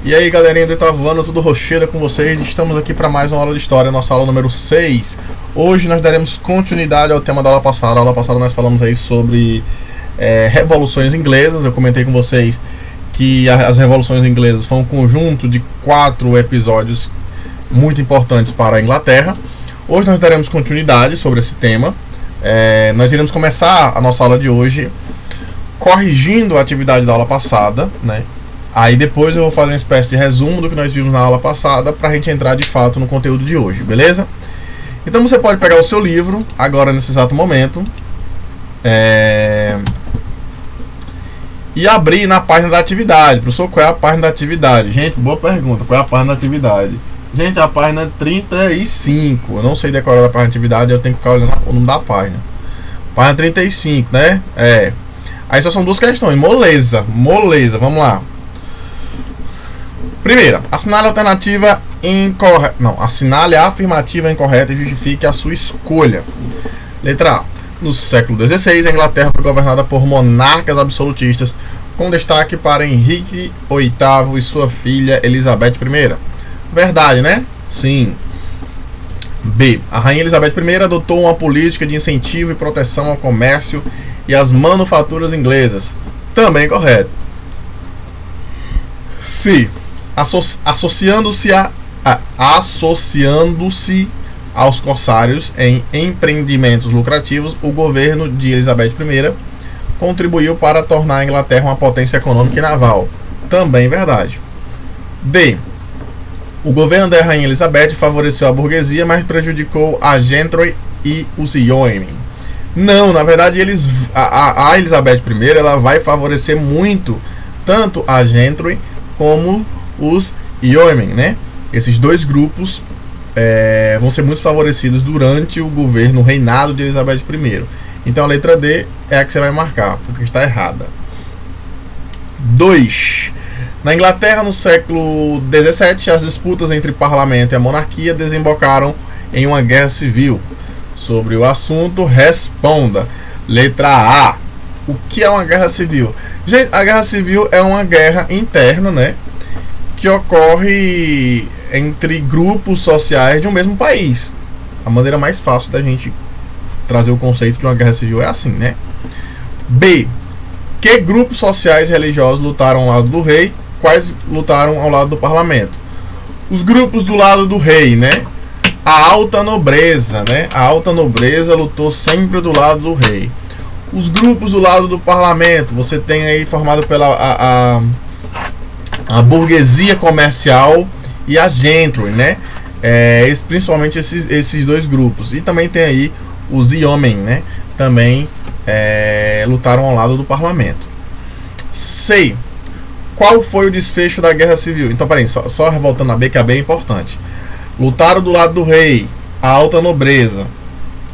E aí galerinha do Itavuano, tudo rocheira com vocês? Estamos aqui para mais uma aula de história, nossa aula número 6. Hoje nós daremos continuidade ao tema da aula passada. A aula passada nós falamos aí sobre revoluções inglesas. Eu comentei com vocês que as revoluções inglesas foram um conjunto de 4 episódios muito importantes para a Inglaterra. Hoje nós daremos continuidade sobre esse tema. Nós iremos começar a nossa aula de hoje corrigindo a atividade da aula passada, né? Aí depois eu vou fazer uma espécie de resumo do que nós vimos na aula passada para a gente entrar de fato no conteúdo de hoje, beleza? Então você pode pegar o seu livro agora nesse exato momento e abrir na página da atividade. Professor, qual é a página da atividade? Gente, boa pergunta, qual é a página da atividade? Gente, a página 35, eu não sei decorar a página de atividade, eu tenho que ficar olhando o nome da página. Página 35, né? Aí só são duas questões, moleza, vamos lá. Primeira, assinale a alternativa incorreta. Não, assinale a afirmativa incorreta e justifique a sua escolha. Letra A. No século XVI, a Inglaterra foi governada por monarcas absolutistas, com destaque para Henrique VIII e sua filha Elizabeth I. Verdade, né? Sim. B. A rainha Elizabeth I adotou uma política de incentivo e proteção ao comércio e às manufaturas inglesas. Também correto. C. Associando-se aos corsários em empreendimentos lucrativos, o governo de Elizabeth I contribuiu para tornar a Inglaterra uma potência econômica e naval. Também verdade. D. O governo da rainha Elizabeth favoreceu a burguesia, mas prejudicou a gentry e os yeomen. Não, na verdade a Elizabeth I ela vai favorecer muito tanto a gentry como os yeomen, né? Esses dois grupos vão ser muito favorecidos durante o governo, o reinado de Elizabeth I. Então a letra D é a que você vai marcar, porque está errada. 2. Na Inglaterra, no século XVII, as disputas entre parlamento e a monarquia desembocaram em uma guerra civil. Sobre o assunto, responda. Letra A. O que é uma guerra civil? Gente, a guerra civil é uma guerra interna, né? Que ocorre entre grupos sociais de um mesmo país. A maneira mais fácil da gente trazer o conceito de uma guerra civil é assim, né? B. Que grupos sociais e religiosos lutaram ao lado do rei? Quais lutaram ao lado do parlamento? Os grupos do lado do rei, né? A alta nobreza, né? A alta nobreza lutou sempre do lado do rei. Os grupos do lado do parlamento, você tem aí formado pela a burguesia comercial e a gentry, né? Principalmente esses dois grupos. E também tem aí os yeomen, né? Também lutaram ao lado do parlamento. C. Qual foi o desfecho da guerra civil? Então, peraí, só voltando a B, que a B é importante. Lutaram do lado do rei, a alta nobreza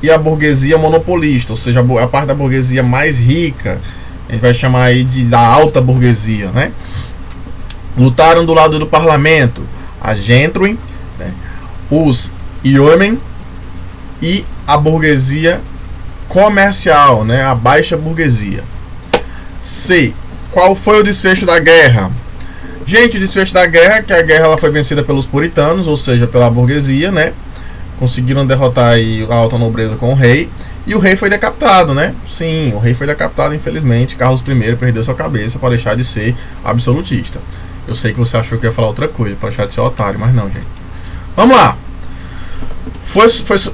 e a burguesia monopolista, ou seja, a parte da burguesia mais rica, a gente vai chamar aí da alta burguesia, né? Lutaram do lado do parlamento, a gentry, né? Os yeomen e a burguesia comercial, né? A baixa burguesia. C. Qual foi o desfecho da guerra? Gente, o desfecho da guerra é que a guerra ela foi vencida pelos puritanos, ou seja, pela burguesia, né? Conseguiram derrotar aí a alta nobreza com o rei. E o rei foi decapitado, né? Sim, o rei foi decapitado, infelizmente. Carlos I perdeu sua cabeça para deixar de ser absolutista. Eu sei que você achou que eu ia falar outra coisa, para deixar de ser otário, mas não, gente. Vamos lá.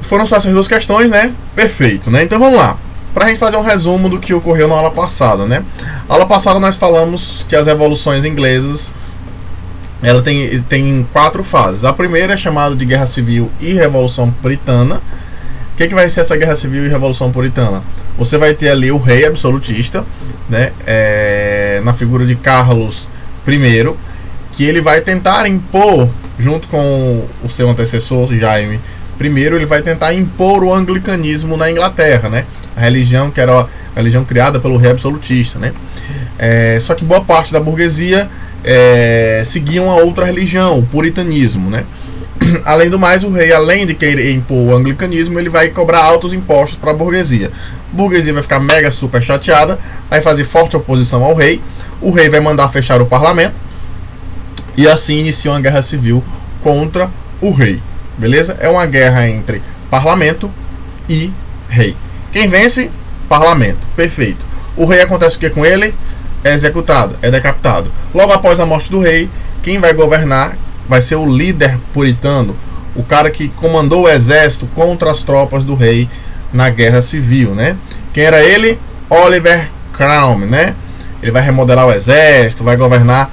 Foram só essas duas questões, né? Perfeito, né? Então vamos lá. Para a gente fazer um resumo do que ocorreu na aula passada, né? Na aula passada nós falamos que as revoluções inglesas ela tem 4 fases. A primeira é chamada de Guerra Civil e Revolução Puritana. O que vai ser essa Guerra Civil e Revolução Puritana? Você vai ter ali o rei absolutista, né? Na figura de Carlos I, que ele vai tentar impor, junto com o seu antecessor, Jaime I, ele vai tentar impor o anglicanismo na Inglaterra, né? A religião que era a religião criada pelo rei absolutista, né? Só que boa parte da burguesia seguia uma outra religião, o puritanismo, né? Além do mais, o rei, além de querer impor o anglicanismo, ele vai cobrar altos impostos para a burguesia. A burguesia vai ficar mega super chateada, vai fazer forte oposição ao rei. O rei vai mandar fechar o parlamento. e assim iniciam uma guerra civil contra o rei. Beleza? É uma guerra entre parlamento e rei. Quem vence? Parlamento. Perfeito. O rei, acontece o que com ele? É executado, é decapitado. Logo após a morte do rei, quem vai governar vai ser o líder puritano, o cara que comandou o exército contra as tropas do rei na guerra civil, né? Quem era ele? Oliver Cromwell, né? Ele vai remodelar o exército, vai governar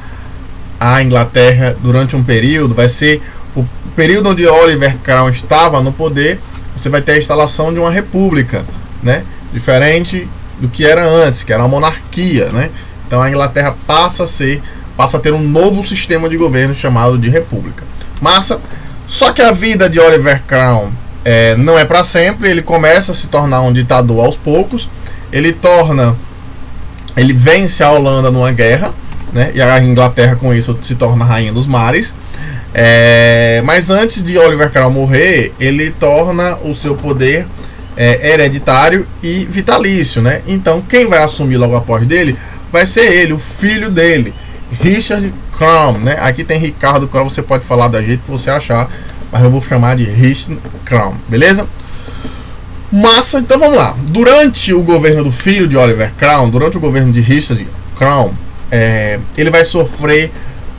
a Inglaterra durante um período. Vai ser o período onde Oliver Cromwell estava no poder. Você vai ter a instalação de uma república, né? Diferente do que era antes, que era uma monarquia, né? Então a Inglaterra passa a ter um novo sistema de governo chamado de república. Massa. Só que a vida de Oliver Cromwell não é para sempre. Ele começa a se tornar um ditador aos poucos. Ele vence a Holanda numa guerra, né? E a Inglaterra com isso se torna rainha dos mares. Mas antes de Oliver Cromwell morrer, ele torna o seu poder hereditário e vitalício, né? Então quem vai assumir logo após dele vai ser ele, o filho dele, Richard Cromwell, né? Aqui tem Ricardo Cromwell, você pode falar do jeito que você achar, mas eu vou chamar de Richard Cromwell, beleza? Massa, então vamos lá. Durante o governo do filho de Oliver Cromwell, durante o governo de Richard Cromwell, ele vai sofrer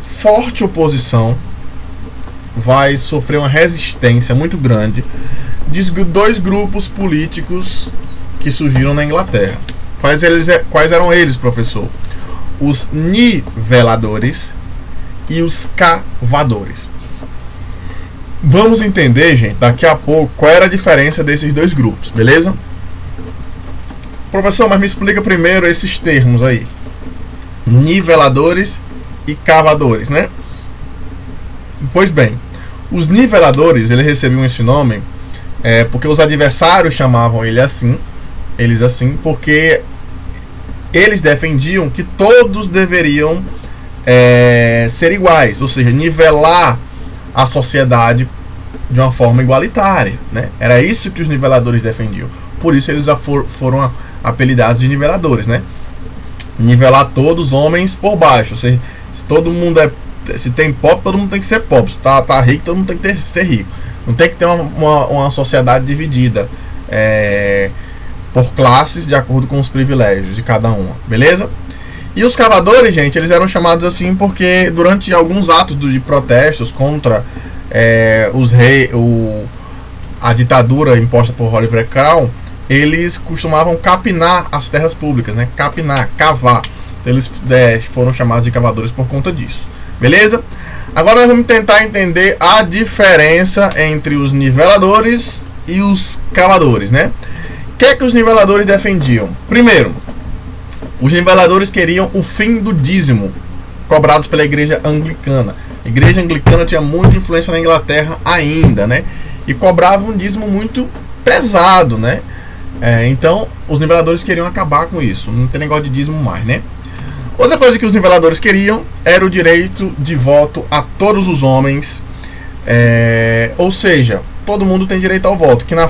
forte oposição, vai sofrer uma resistência muito grande de dois grupos políticos que surgiram na Inglaterra. Quais eram eles, professor? Os niveladores e os cavadores. Vamos entender, gente, daqui a pouco qual era a diferença desses dois grupos, beleza? Professor, mas me explica primeiro esses termos aí. Niveladores e cavadores, né? Pois bem, os niveladores, eles recebiam esse nome porque os adversários chamavam eles assim, porque eles defendiam que todos deveriam ser iguais, ou seja, nivelar a sociedade de uma forma igualitária, né? Era isso que os niveladores defendiam. Por isso eles foram apelidados de niveladores, né? Nivelar todos os homens por baixo. Ou seja, se todo mundo se tem pobre, todo mundo tem que ser pobre. Se tá rico, todo mundo tem que ser rico. Não tem que ter uma sociedade dividida por classes de acordo com os privilégios de cada uma, beleza? E os cavadores, gente, eles eram chamados assim porque durante alguns atos de protestos contra a ditadura imposta por Oliver Cromwell, eles costumavam capinar as terras públicas, né? Cavar. Eles foram chamados de cavadores por conta disso, beleza? Agora nós vamos tentar entender a diferença entre os niveladores e os cavadores, né? O que é que os niveladores defendiam? Primeiro, os niveladores queriam o fim do dízimo cobrados pela igreja anglicana. A igreja anglicana tinha muita influência na Inglaterra ainda, né? E cobrava um dízimo muito pesado, né? Então, os niveladores queriam acabar com isso. Não tem negócio de dízimo mais, né? Outra coisa que os niveladores queriam era o direito de voto a todos os homens. Ou seja, todo mundo tem direito ao voto. Que na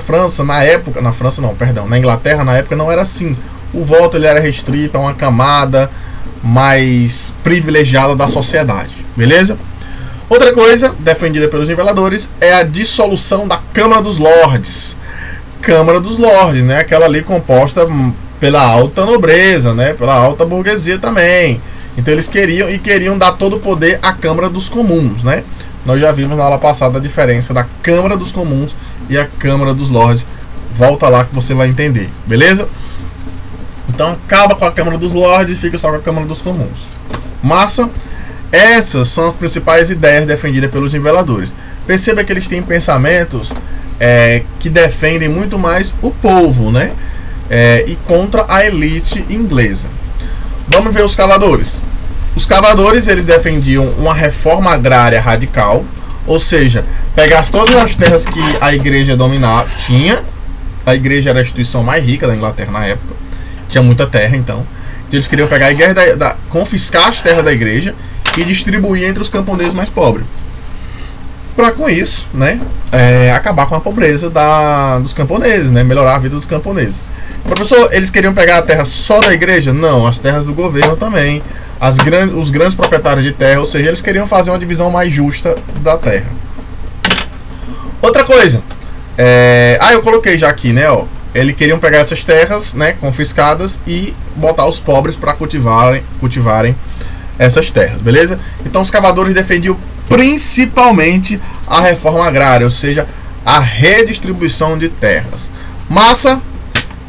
Inglaterra, na época, não era assim. O voto ele era restrito a uma camada mais privilegiada da sociedade, beleza? Outra coisa defendida pelos niveladores é a dissolução da Câmara dos Lordes. Câmara dos Lordes, né? Aquela ali composta pela alta nobreza, né? Pela alta burguesia também. Então eles queriam dar todo o poder à Câmara dos Comuns, né? Nós já vimos na aula passada a diferença da Câmara dos Comuns e a Câmara dos Lordes. Volta lá que você vai entender, beleza? Então acaba com a Câmara dos Lordes e fica só com a Câmara dos Comuns. Massa? Essas são as principais ideias defendidas pelos niveladores. Perceba que eles têm pensamentos que defendem muito mais o povo, né? E contra a elite inglesa. Vamos ver os cavadores. Os cavadores, eles defendiam uma reforma agrária radical, ou seja, pegar todas as terras que a igreja tinha. A igreja era a instituição mais rica da Inglaterra na época. Tinha muita terra, então eles queriam pegar a igreja, confiscar as terras da igreja e distribuir entre os camponeses mais pobres. Para com isso, né, acabar com a pobreza dos camponeses, né, melhorar a vida dos camponeses. Professor, eles queriam pegar a terra só da igreja? Não, as terras do governo também. os grandes proprietários de terra, ou seja, eles queriam fazer uma divisão mais justa da terra. Outra coisa, eu coloquei já aqui, né, ó, eles queriam pegar essas terras, né, confiscadas e botar os pobres para cultivarem essas terras, beleza? Então os cavadores defendiam principalmente a reforma agrária, ou seja, a redistribuição de terras. Massa?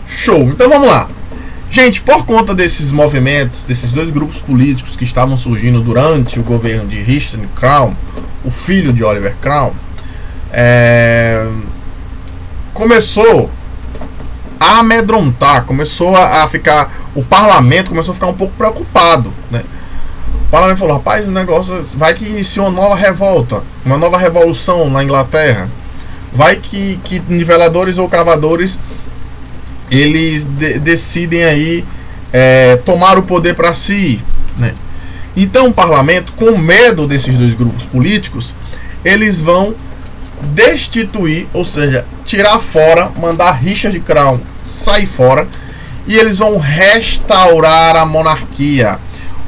Show! Então vamos lá. Gente, por conta desses movimentos, desses dois grupos políticos que estavam surgindo durante o governo de Richard Crown, o filho de Oliver Crown, começou a amedrontar, começou a ficar, o parlamento começou a ficar um pouco preocupado, né? O parlamento falou, rapaz, o negócio vai que inicia uma nova revolta, uma nova revolução na Inglaterra, vai que niveladores ou cavadores eles decidem aí tomar o poder para si, né? Então o parlamento, com medo desses dois grupos políticos, eles vão destituir, ou seja, tirar fora, mandar Richard Crown sair fora, e eles vão restaurar a monarquia.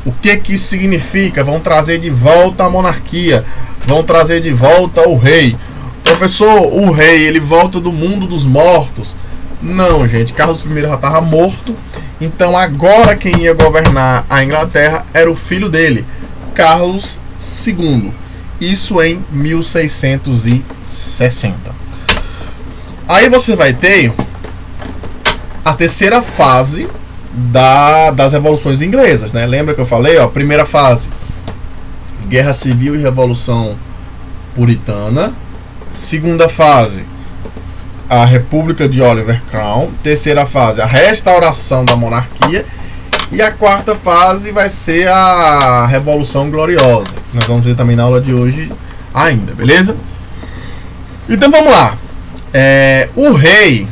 O que que isso significa? Vão trazer de volta a monarquia, vão trazer de volta o rei. Professor, o rei, ele volta do mundo dos mortos? Não, gente, Carlos I já estava morto, então agora quem ia governar a Inglaterra era o filho dele, Carlos II. Isso em 1660. Aí você vai ter a terceira fase das revoluções inglesas, né? Lembra que eu falei, ó, primeira fase, Guerra Civil e Revolução Puritana. Segunda fase, a República de Oliver Crown. Terceira fase, a restauração da monarquia. E a quarta fase vai ser a Revolução Gloriosa. Nós vamos ver também na aula de hoje ainda, beleza? Então vamos lá. O rei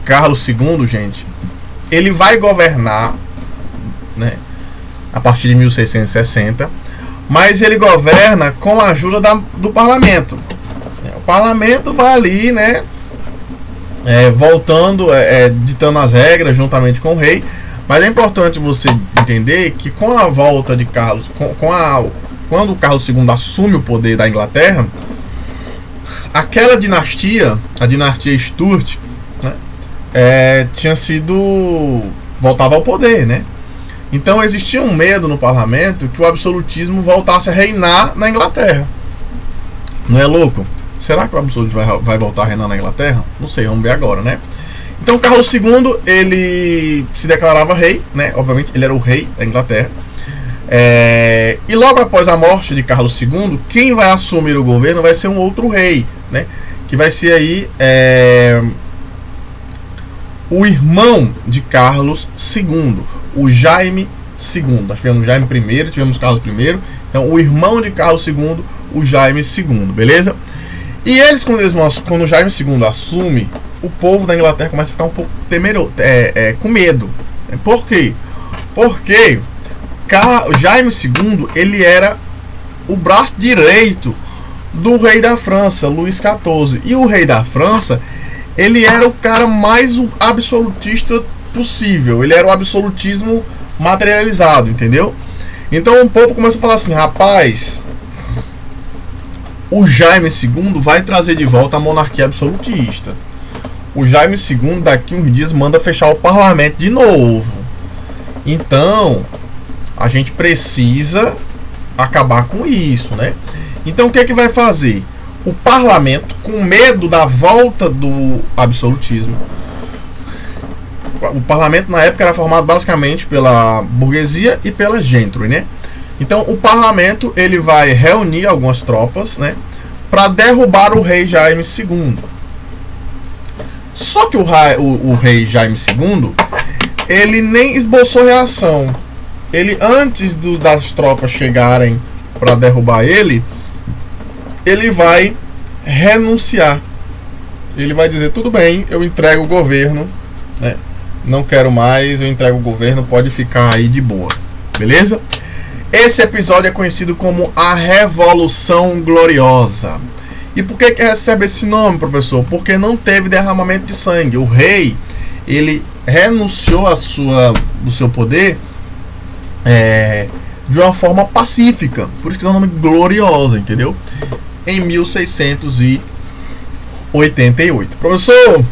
Carlos II, gente, ele vai governar, né, a partir de 1660, mas ele governa com a ajuda do parlamento. O parlamento vai ali, né, ditando as regras juntamente com o rei. Mas é importante você entender que com a volta de Carlos, quando o Carlos II assume o poder da Inglaterra, aquela dinastia, a dinastia Stuart, né, voltava ao poder, né? Então existia um medo no parlamento que o absolutismo voltasse a reinar na Inglaterra. Não é louco? Será que o absolutismo vai voltar a reinar na Inglaterra? Não sei, vamos ver agora, né? Então Carlos II, ele se declarava rei, né? Obviamente ele era o rei da Inglaterra. E logo após a morte de Carlos II, quem vai assumir o governo vai ser um outro rei, né? Que vai ser aí o irmão de Carlos II, o Jaime II. Nós tivemos Jaime I, tivemos Carlos I. Então o irmão de Carlos II, o Jaime II, beleza? E quando o Jaime II assume, o povo da Inglaterra começa a ficar um pouco temeroso, com medo. Por quê? Porque Jaime II, ele era o braço direito do rei da França, Luís XIV. E o rei da França, ele era o cara mais absolutista possível. Ele era o absolutismo materializado, entendeu? Então o povo começa a falar assim, rapaz, o Jaime II vai trazer de volta a monarquia absolutista. O Jaime II daqui uns dias manda fechar o parlamento de novo. Então a gente precisa acabar com isso, né? Então o que é que vai fazer? O parlamento, com medo da volta do absolutismo, o parlamento na época era formado basicamente pela burguesia e pela gentry, né? Então o parlamento, ele vai reunir algumas tropas, né, para derrubar o rei Jaime II. Só que o rei Jaime II, ele nem esboçou reação. Ele, antes das tropas chegarem para derrubar ele vai renunciar. Ele vai dizer, tudo bem, eu entrego o governo, né? Não quero mais, eu entrego o governo, pode ficar aí de boa, beleza? Esse episódio é conhecido como a Revolução Gloriosa. E por que recebe esse nome, professor? Porque não teve derramamento de sangue. O rei, ele renunciou do seu poder de uma forma pacífica, por isso que é o nome Gloriosa, entendeu? Em 1688. Professor,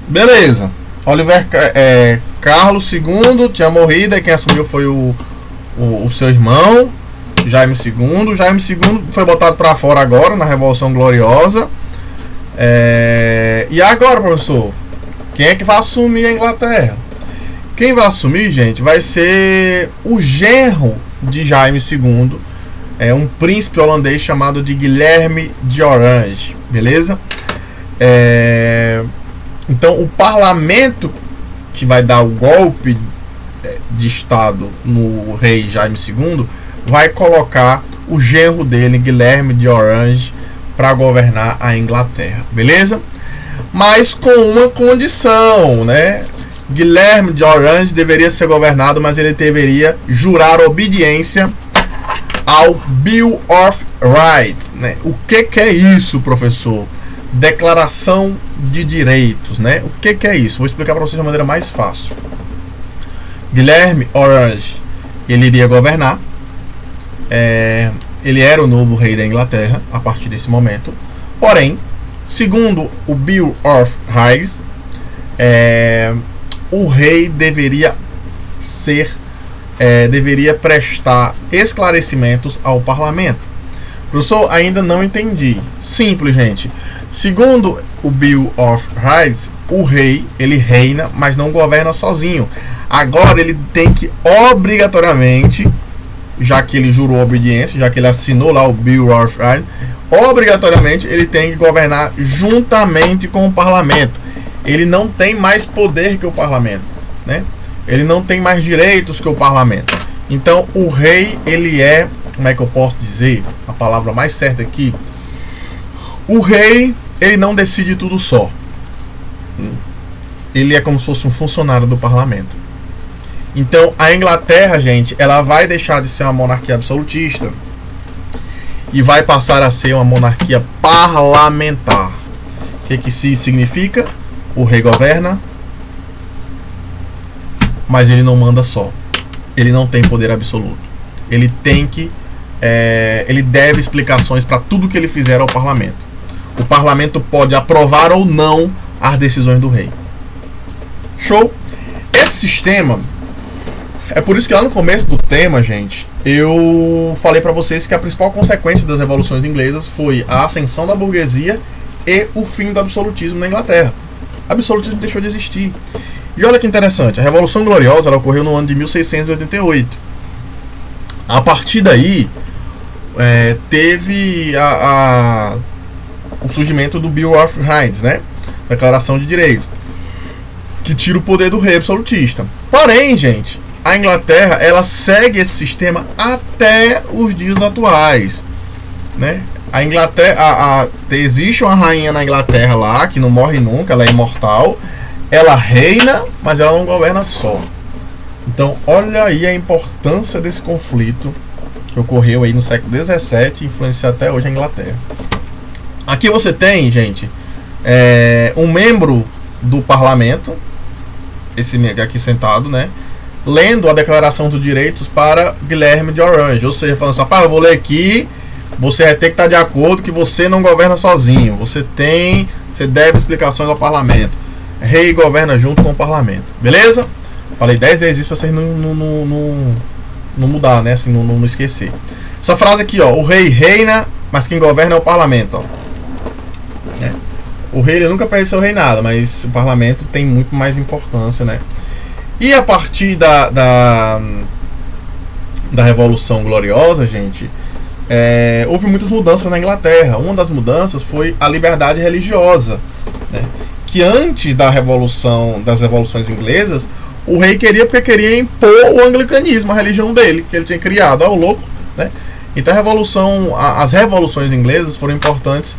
beleza. Oliver Carlos II tinha morrido, e quem assumiu foi o seu irmão, Jaime II. Jaime II foi botado para fora agora, na Revolução Gloriosa. E agora, professor, quem é que vai assumir a Inglaterra? Quem vai assumir, gente, vai ser o genro de Jaime II, um príncipe holandês chamado de Guilherme de Orange, beleza? Então, o parlamento que vai dar o golpe de Estado no rei Jaime II vai colocar o genro dele, Guilherme de Orange, para governar a Inglaterra, beleza? Mas com uma condição, né? Guilherme de Orange deveria ser governado, mas ele deveria jurar obediência ao Bill of Rights, né? O que é isso, professor? Declaração de Direitos, né? O que é isso? Vou explicar para vocês de uma maneira mais fácil. Guilherme Orange, ele iria governar. Ele era o novo rei da Inglaterra a partir desse momento. Porém, segundo o Bill of Rights, o rei deveria prestar esclarecimentos ao parlamento. Professor, ainda não entendi. Simples, gente. Segundo o Bill of Rights, o rei, ele reina, mas não governa sozinho. Agora ele tem que obrigatoriamente, já que ele jurou obediência, já que ele assinou lá o Bill of Rights, obrigatoriamente ele tem que governar juntamente com o parlamento. Ele não tem mais poder que o parlamento, né? Ele não tem mais direitos que o parlamento. Então o rei, ele como é que eu posso dizer a palavra mais certa aqui? O rei, ele não decide tudo só. Ele é como se fosse um funcionário do parlamento. Então a Inglaterra, gente, ela vai deixar de ser uma monarquia absolutista e vai passar a ser uma monarquia parlamentar. O que isso significa? O rei governa, mas ele não manda só. Ele não tem poder absoluto. Ele ele deve explicações para tudo que ele fizer ao parlamento. O parlamento pode aprovar ou não as decisões do rei. Show? Esse sistema, é por isso que lá no começo do tema, gente, eu falei para vocês que a principal consequência das revoluções inglesas foi a ascensão da burguesia e o fim do absolutismo na Inglaterra. O absolutismo deixou de existir. E olha que interessante, a Revolução Gloriosa ela ocorreu no ano de 1688. A partir daí, teve o surgimento do Bill of Rights, né? Declaração de Direitos, que tira o poder do rei absolutista. Porém, gente, a Inglaterra ela segue esse sistema até os dias atuais, né? A Inglaterra, existe uma rainha na Inglaterra lá que não morre nunca, ela é imortal. Ela reina, mas ela não governa só. Então, olha aí a importância desse conflito que ocorreu aí no século XVII e influencia até hoje a Inglaterra. Aqui você tem, gente, um membro do parlamento, esse aqui sentado, né, lendo a Declaração dos Direitos para Guilherme de Orange. Ou seja, falando assim, rapaz, eu vou ler aqui, você vai ter que estar de acordo que você não governa sozinho. Você deve explicações ao parlamento. Rei governa junto com o parlamento. Beleza? Falei 10 vezes isso pra vocês não mudar, né? Assim, não esquecer. Essa frase aqui, ó. O rei reina, mas quem governa é o parlamento, ó. O rei ele nunca perde seu reinado, mas o parlamento tem muito mais importância, né? E a partir da Revolução Gloriosa, gente, houve muitas mudanças na Inglaterra. Uma das mudanças foi a liberdade religiosa, né? Que antes das revoluções inglesas, o rei queria impor o anglicanismo, a religião dele, que ele tinha criado, ó, o louco, né? Então as revoluções inglesas foram importantes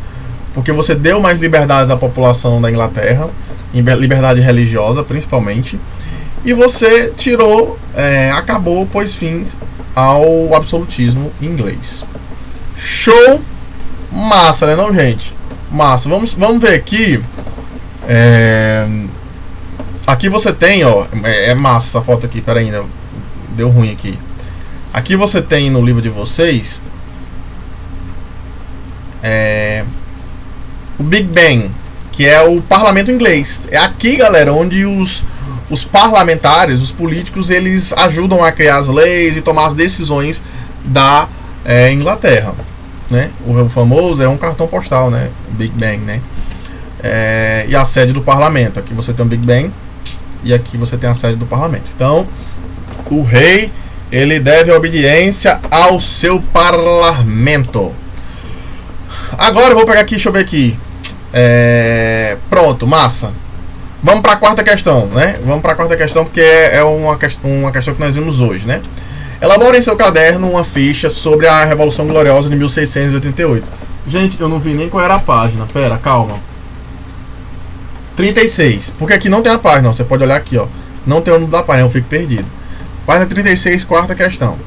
porque você deu mais liberdades à população da Inglaterra, liberdade religiosa principalmente, e você acabou, pôs fim ao absolutismo inglês. Show! Massa, né não, gente? Massa. Vamos ver aqui. Aqui você tem, ó, massa essa foto aqui, peraí, deu ruim aqui. Aqui você tem no livro de vocês o Big Bang, que é o parlamento inglês. É aqui, galera, onde os parlamentares, os políticos, eles ajudam a criar as leis e tomar as decisões da Inglaterra, né? O famoso é um cartão postal, né? Big Bang, né? E a sede do parlamento. Aqui você tem o Big Bang e aqui você tem a sede do parlamento. Então, o rei, ele deve obediência ao seu parlamento. Agora eu vou pegar aqui, deixa eu ver aqui. Pronto, massa. Vamos para a quarta questão, né? Vamos para a quarta questão, porque é uma questão que nós vimos hoje, né? Elabore em seu caderno uma ficha sobre a Revolução Gloriosa de 1688. Gente, eu não vi nem qual era a página. Pera, calma. 36. Porque aqui não tem a página, ó. Você pode olhar aqui, ó. Não tem o nome da página, eu fico perdido. Página 36, quarta questão.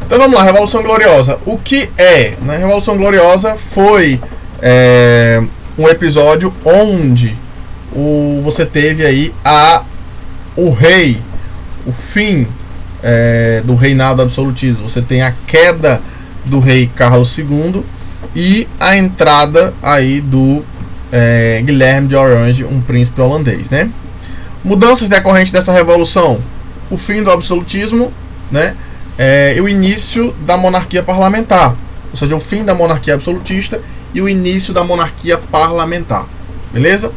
Então vamos lá, Revolução Gloriosa. O que é? Né? Revolução Gloriosa foi um episódio onde você teve aí o rei, o fim do reinado absolutista. Você tem a queda do rei Carlos II e a entrada aí do Guilherme de Orange, um príncipe holandês, né? Mudanças decorrentes dessa revolução: o fim do absolutismo, né? E o início da monarquia parlamentar, ou seja, o fim da monarquia absolutista e o início da monarquia parlamentar, beleza?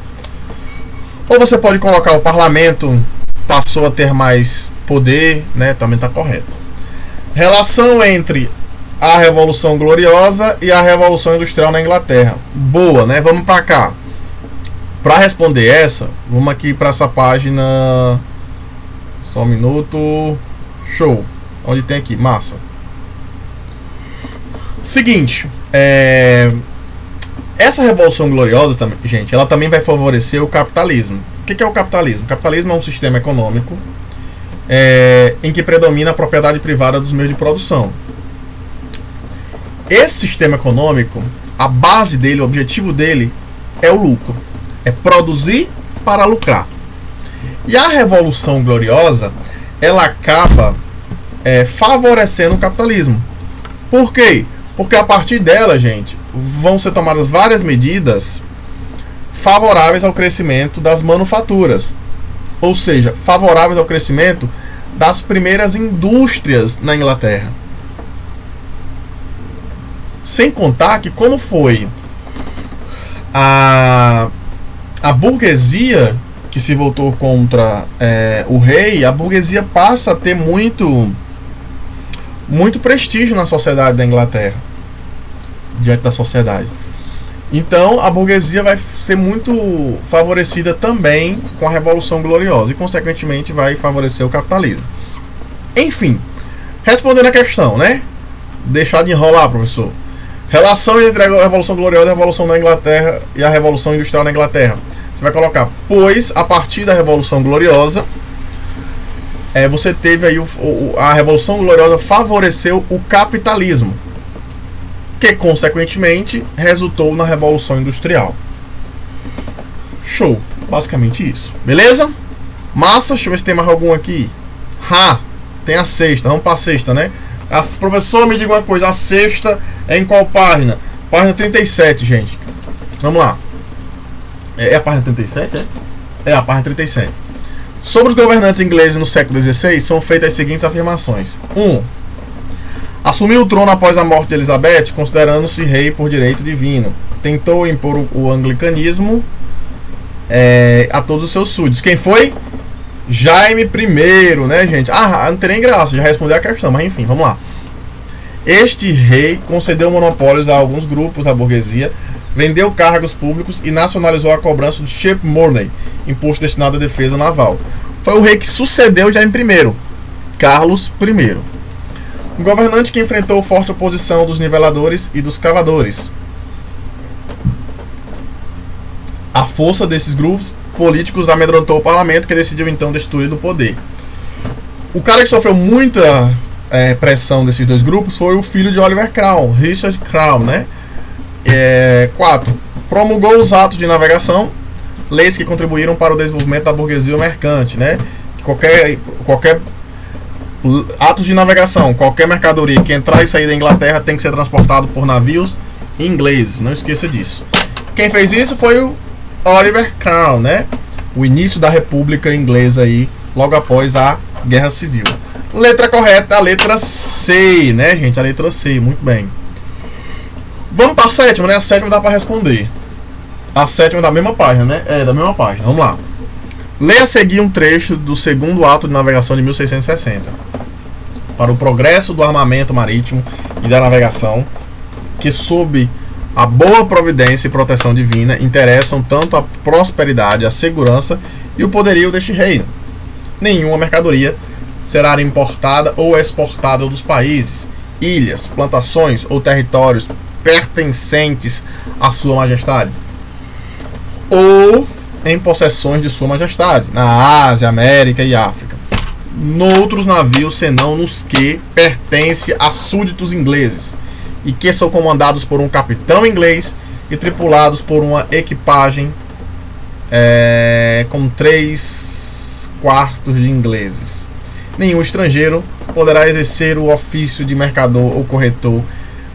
Ou você pode colocar o parlamento passou a ter mais poder, né? Também está correto. Relação entre a Revolução Gloriosa e a Revolução Industrial na Inglaterra. Boa, né? Vamos para cá. Para responder essa, vamos aqui para essa página. Só um minuto. Show. Onde tem aqui? Massa. Seguinte. Essa Revolução Gloriosa, gente, ela também vai favorecer o capitalismo. O que é o capitalismo? O capitalismo é um sistema econômico em que predomina a propriedade privada dos meios de produção. Esse sistema econômico, a base dele, o objetivo dele é o lucro. É produzir para lucrar. E a Revolução Gloriosa, ela acaba favorecendo o capitalismo. Por quê? Porque a partir dela, gente, vão ser tomadas várias medidas favoráveis ao crescimento das manufaturas. Ou seja, favoráveis ao crescimento das primeiras indústrias na Inglaterra. Sem contar que, como foi a burguesia que se voltou contra o rei, a burguesia passa a ter muito prestígio na sociedade da Inglaterra, diante da sociedade. Então a burguesia vai ser muito favorecida também com a Revolução Gloriosa e consequentemente vai favorecer o capitalismo. Enfim, respondendo a questão, né? Deixar de enrolar, professor. Relação entre a Revolução Gloriosa e a Revolução na Inglaterra e a Revolução Industrial na Inglaterra. Você vai colocar: pois a partir da Revolução Gloriosa você teve aí a Revolução Gloriosa favoreceu o capitalismo, que consequentemente resultou na Revolução Industrial. Show, basicamente isso, beleza? Massa, deixa eu ver se tem mais algum aqui. Tem a sexta, vamos para a sexta, né? Professor, me diga uma coisa, a sexta é em qual página? Página 37, gente. Vamos lá. É a página 37, é? É a página 37. Sobre os governantes ingleses no século XVI, são feitas as seguintes afirmações. 1. Assumiu o trono após a morte de Elizabeth, considerando-se rei por direito divino. Tentou impor o anglicanismo a todos os seus súditos. Quem foi? Jaime I, né, gente? Não tem nem graça, já respondeu a questão, mas enfim, vamos lá. Este rei concedeu monopólios a alguns grupos da burguesia, vendeu cargos públicos e nacionalizou a cobrança do ship money, imposto destinado à defesa naval. Foi o rei que sucedeu Jaime I, Carlos I. Um governante que enfrentou forte oposição dos niveladores e dos cavadores. A força desses grupos políticos amedrontou o parlamento, que decidiu então destituir do poder. O cara que sofreu muita pressão desses dois grupos foi o filho de Oliver Cromwell, Richard Cromwell, né? 4. Promulgou os atos de navegação, leis que contribuíram para o desenvolvimento da burguesia mercante, né? Qualquer Atos de navegação. Qualquer mercadoria que entrar e sair da Inglaterra tem que ser transportado por navios ingleses. Não esqueça disso. Quem fez isso foi o Oliver Cromwell, né? O início da República Inglesa aí, logo após a Guerra Civil. Letra correta, a letra C, né, gente? A letra C, muito bem. Vamos para a sétima, né? A sétima dá para responder. A sétima da mesma página, né? É, da mesma página. Vamos lá. Leia a seguir um trecho do segundo ato de navegação de 1660. Para o progresso do armamento marítimo e da navegação, que sob a boa providência e proteção divina interessam tanto a prosperidade, a segurança e o poderio deste reino. Nenhuma mercadoria será importada ou exportada dos países, ilhas, plantações ou territórios pertencentes à Sua Majestade, ou em possessões de Sua Majestade, na Ásia, América e África, noutros navios senão nos que pertence a súditos ingleses, e que são comandados por um capitão inglês e tripulados por uma equipagem com 3/4 de ingleses. Nenhum estrangeiro poderá exercer o ofício de mercador ou corretor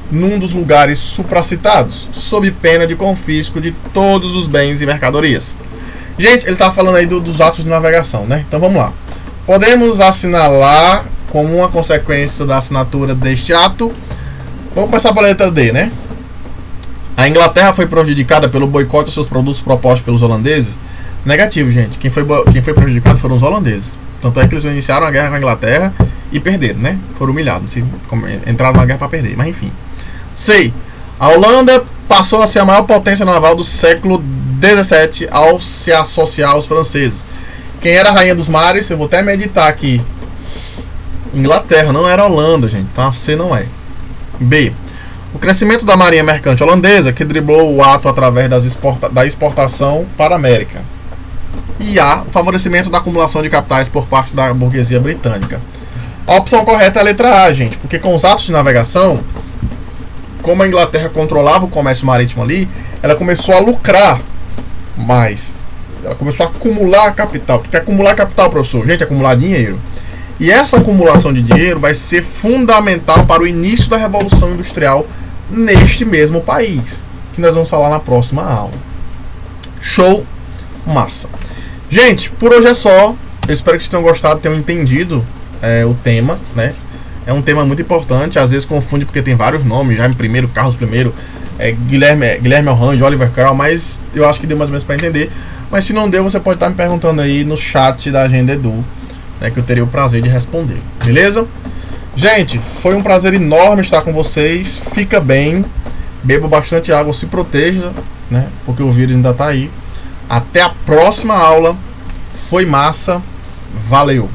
num dos lugares supracitados, sob pena de confisco de todos os bens e mercadorias. Gente, ele está falando aí dos atos de navegação, né? Então vamos lá. Podemos assinalar como uma consequência da assinatura deste ato. Vamos começar pela letra D, né? A Inglaterra foi prejudicada pelo boicote dos seus produtos propostos pelos holandeses? Negativo, gente. Quem foi prejudicado foram os holandeses. Tanto é que eles iniciaram a guerra com a Inglaterra e perderam, né? Foram humilhados. Entraram na guerra para perder, mas enfim. C. A Holanda passou a ser a maior potência naval do século XVII ao se associar aos franceses. Quem era a rainha dos mares? Eu vou até meditar aqui. Inglaterra, não era a Holanda, gente. Então a C não é. B. O crescimento da marinha mercante holandesa, que driblou o ato através da exportação para a América. E A. O favorecimento da acumulação de capitais por parte da burguesia britânica. A opção correta é a letra A, gente, porque com os atos de navegação, como a Inglaterra controlava o comércio marítimo ali, ela começou a lucrar mais. Ela começou a acumular capital. O que é acumular capital, professor? Gente, acumular dinheiro. E essa acumulação de dinheiro vai ser fundamental para o início da Revolução Industrial neste mesmo país, que nós vamos falar na próxima aula. Show? Massa. Gente, por hoje é só. Eu espero que vocês tenham gostado, tenham entendido o tema, né? É um tema muito importante, às vezes confunde porque tem vários nomes, Jaime I, Carlos I, Guilherme Orrandi, Oliver Cromwell, mas eu acho que deu mais ou menos para entender. Mas se não deu, você pode estar me perguntando aí no chat da Agenda Edu, né, que eu teria o prazer de responder, beleza? Gente, foi um prazer enorme estar com vocês. Fica bem, beba bastante água, se proteja, né, porque o vírus ainda está aí. Até a próxima aula. Foi massa, valeu!